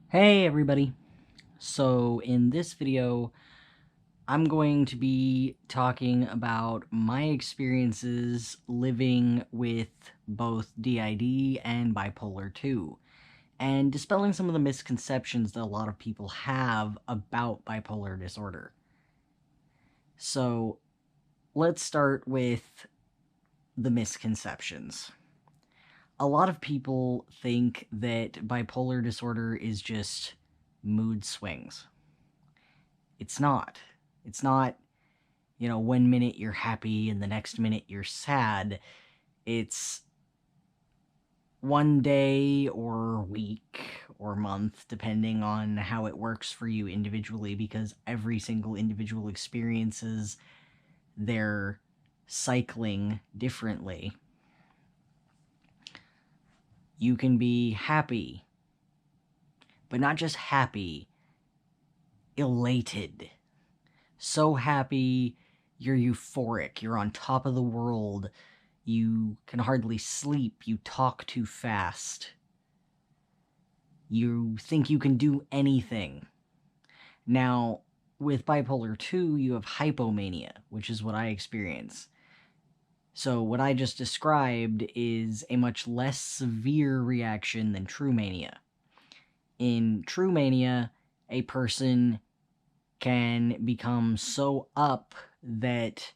Hey everybody! So in this video, I'm going to be talking about my experiences living with both DID and Bipolar 2, and dispelling some of the misconceptions that a lot of people have about bipolar disorder. So let's start with the misconceptions. A lot of people think that bipolar disorder is just mood swings. It's not. It's not, one minute you're happy and the next minute you're sad. It's one day or week or month, depending on how it works for you individually, because every single individual experiences their cycling differently. You can be happy, but not just happy, elated. So happy, you're euphoric, you're on top of the world, you can hardly sleep, you talk too fast, you think you can do anything. Now, with bipolar 2, you have hypomania, which is what I experience. So what I just described is a much less severe reaction than true mania. In true mania, a person can become so up that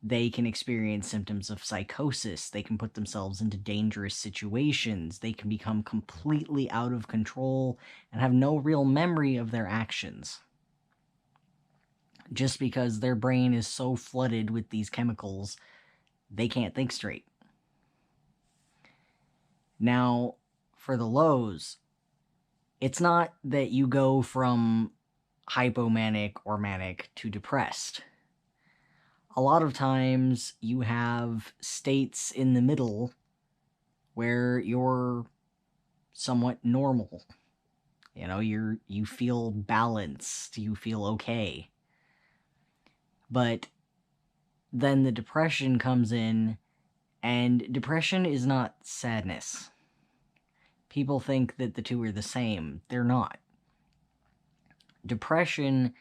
they can experience symptoms of psychosis. They can put themselves into dangerous situations. They can become completely out of control and have no real memory of their actions, just because their brain is so flooded with these chemicals, they can't think straight. Now, for the lows, it's not that you go from hypomanic or manic to depressed. A lot of times you have states in the middle where you're somewhat normal. You feel balanced, you feel okay. But then the depression comes in, and depression is not sadness. People think that the two are the same. They're not. Depression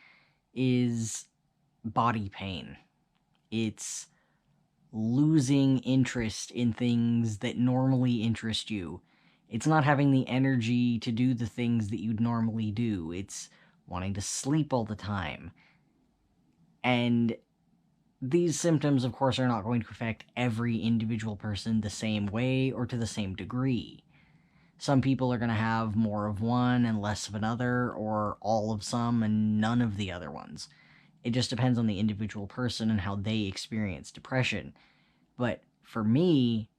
is body pain. It's losing interest in things that normally interest you. It's not having the energy to do the things that you'd normally do. It's wanting to sleep all the time. And these symptoms, of course, are not going to affect every individual person the same way or to the same degree. Some people are going to have more of one and less of another, or all of some and none of the other ones. It just depends on the individual person and how they experience depression. But for me,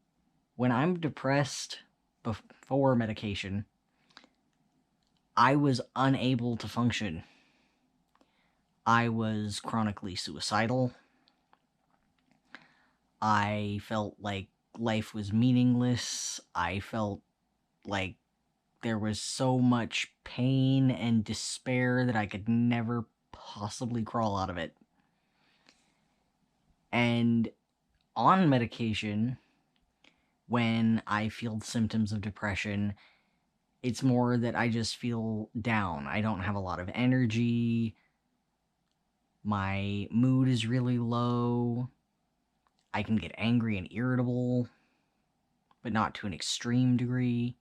when I'm depressed before medication, I was unable to function. I was chronically suicidal. I felt like life was meaningless. I felt like there was so much pain and despair that I could never possibly crawl out of it. And on medication, when I feel symptoms of depression, it's more that I just feel down. I don't have a lot of energy. My mood is really low. I can get angry and irritable, but not to an extreme degree.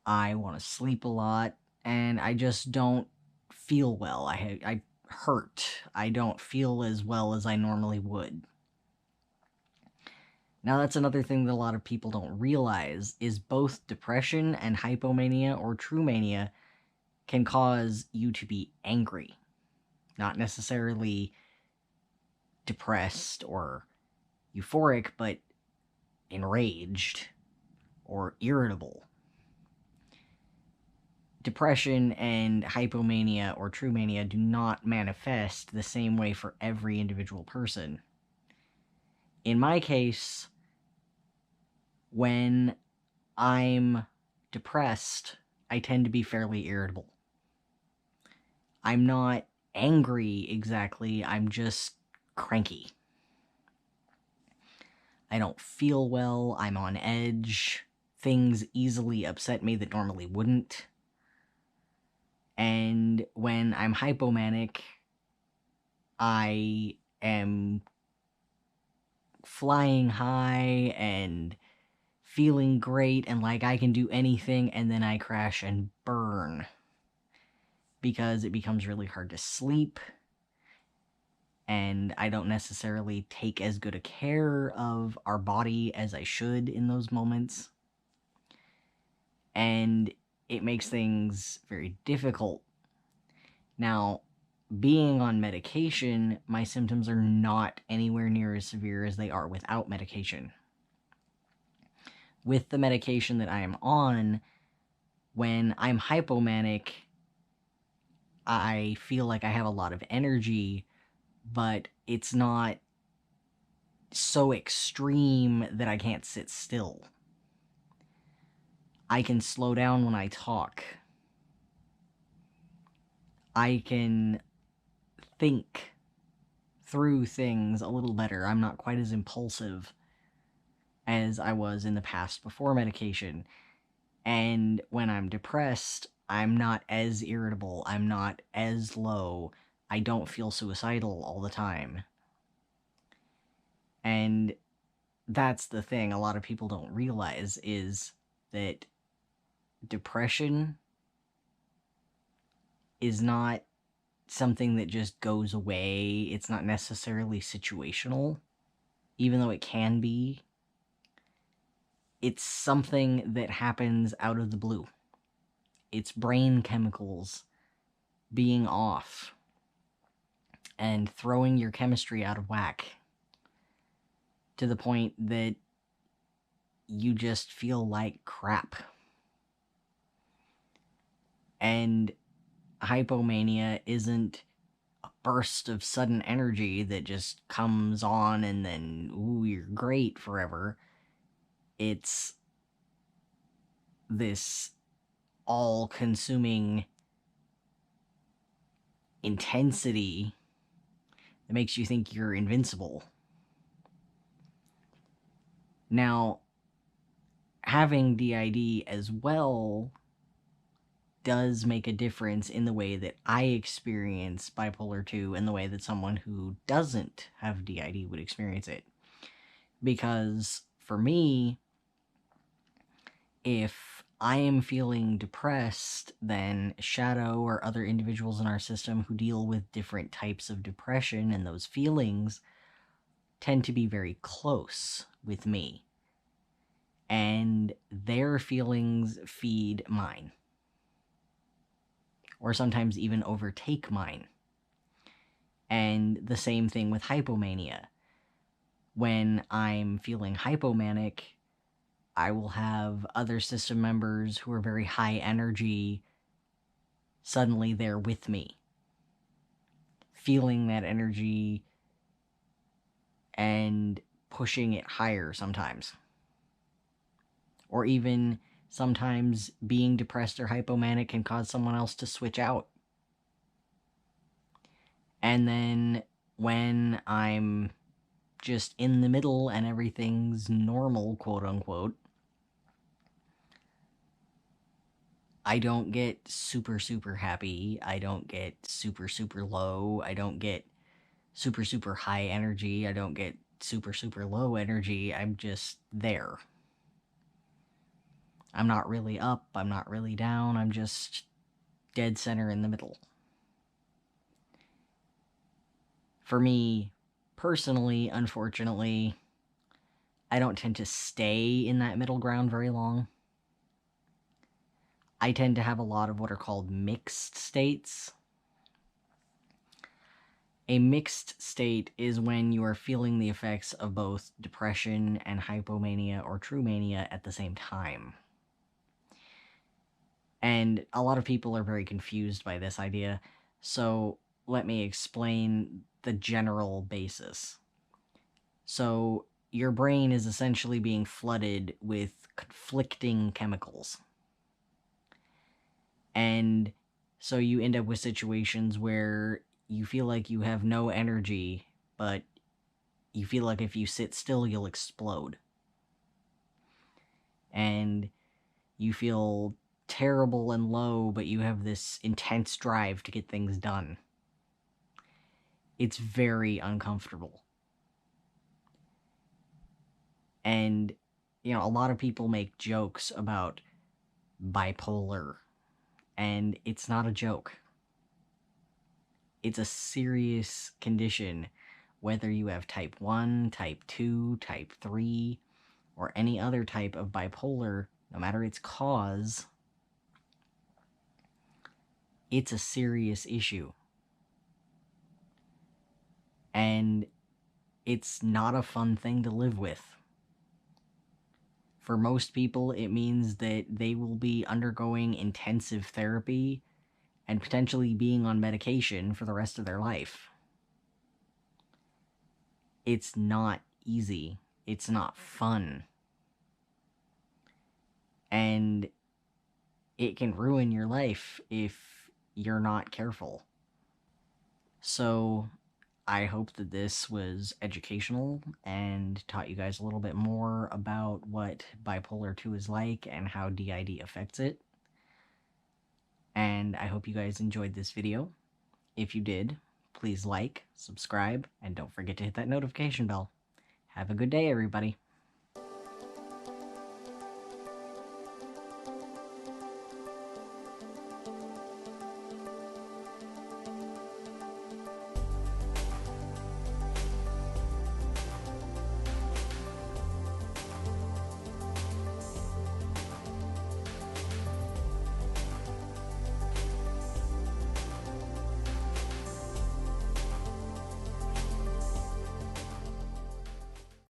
I want to sleep a lot, and I just don't feel well. I hurt. I don't feel as well as I normally would. Now, that's another thing that a lot of people don't realize, is both depression and hypomania or true mania can cause you to be angry. Not necessarily depressed or euphoric, but enraged or irritable. Depression and hypomania or true mania do not manifest the same way for every individual person. In my case, when I'm depressed, I tend to be fairly irritable. I'm not angry exactly, I'm just cranky. I don't feel well, I'm on edge, things easily upset me that normally wouldn't. And when I'm hypomanic, I am flying high and feeling great and like I can do anything, and then I crash and burn because it becomes really hard to sleep, and I don't necessarily take as good a care of our body as I should in those moments. And it makes things very difficult. Now, being on medication, my symptoms are not anywhere near as severe as they are without medication. With the medication that I am on, when I'm hypomanic, I feel like I have a lot of energy, but it's not so extreme that I can't sit still. I can slow down when I talk. I can think through things a little better. I'm not quite as impulsive as I was in the past before medication. And when I'm depressed, I'm not as irritable. I'm not as low. I don't feel suicidal all the time. And that's the thing a lot of people don't realize, is that depression is not something that just goes away. It's not necessarily situational, even though it can be. It's something that happens out of the blue. It's brain chemicals being off and throwing your chemistry out of whack to the point that you just feel like crap. And hypomania isn't a burst of sudden energy that just comes on and then, ooh, you're great forever. It's this all-consuming intensity that makes you think you're invincible. Now, having DID as well does make a difference in the way that I experience bipolar 2 and the way that someone who doesn't have DID would experience it. Because for me, if I am feeling depressed, then Shadow or other individuals in our system who deal with different types of depression and those feelings tend to be very close with me. And their feelings feed mine. Or sometimes even overtake mine. And the same thing with hypomania. When I'm feeling hypomanic, I will have other system members who are very high energy suddenly there with me, feeling that energy and pushing it higher sometimes. Or even sometimes being depressed or hypomanic can cause someone else to switch out. And then when I'm just in the middle and everything's normal, quote unquote, I don't get super, super happy. I don't get super, super low. I don't get super, super high energy. I don't get super, super low energy. I'm just there. I'm not really up. I'm not really down. I'm just dead center in the middle. For me, personally, unfortunately, I don't tend to stay in that middle ground very long. I tend to have a lot of what are called mixed states. A mixed state is when you are feeling the effects of both depression and hypomania or true mania at the same time. And a lot of people are very confused by this idea, so let me explain the general basis. So, your brain is essentially being flooded with conflicting chemicals. And so you end up with situations where you feel like you have no energy, but you feel like if you sit still, you'll explode. and you feel terrible and low, but you have this intense drive to get things done. It's very uncomfortable. And, a lot of people make jokes about bipolar, and it's not a joke. It's a serious condition, whether you have type 1, type 2, type 3, or any other type of bipolar, no matter its cause, it's a serious issue. And it's not a fun thing to live with. For most people, it means that they will be undergoing intensive therapy and potentially being on medication for the rest of their life. It's not easy. It's not fun. And it can ruin your life if you're not careful. So, I hope that this was educational and taught you guys a little bit more about what bipolar 2 is like and how DID affects it. And I hope you guys enjoyed this video. If you did, please like, subscribe, and don't forget to hit that notification bell. Have a good day, everybody.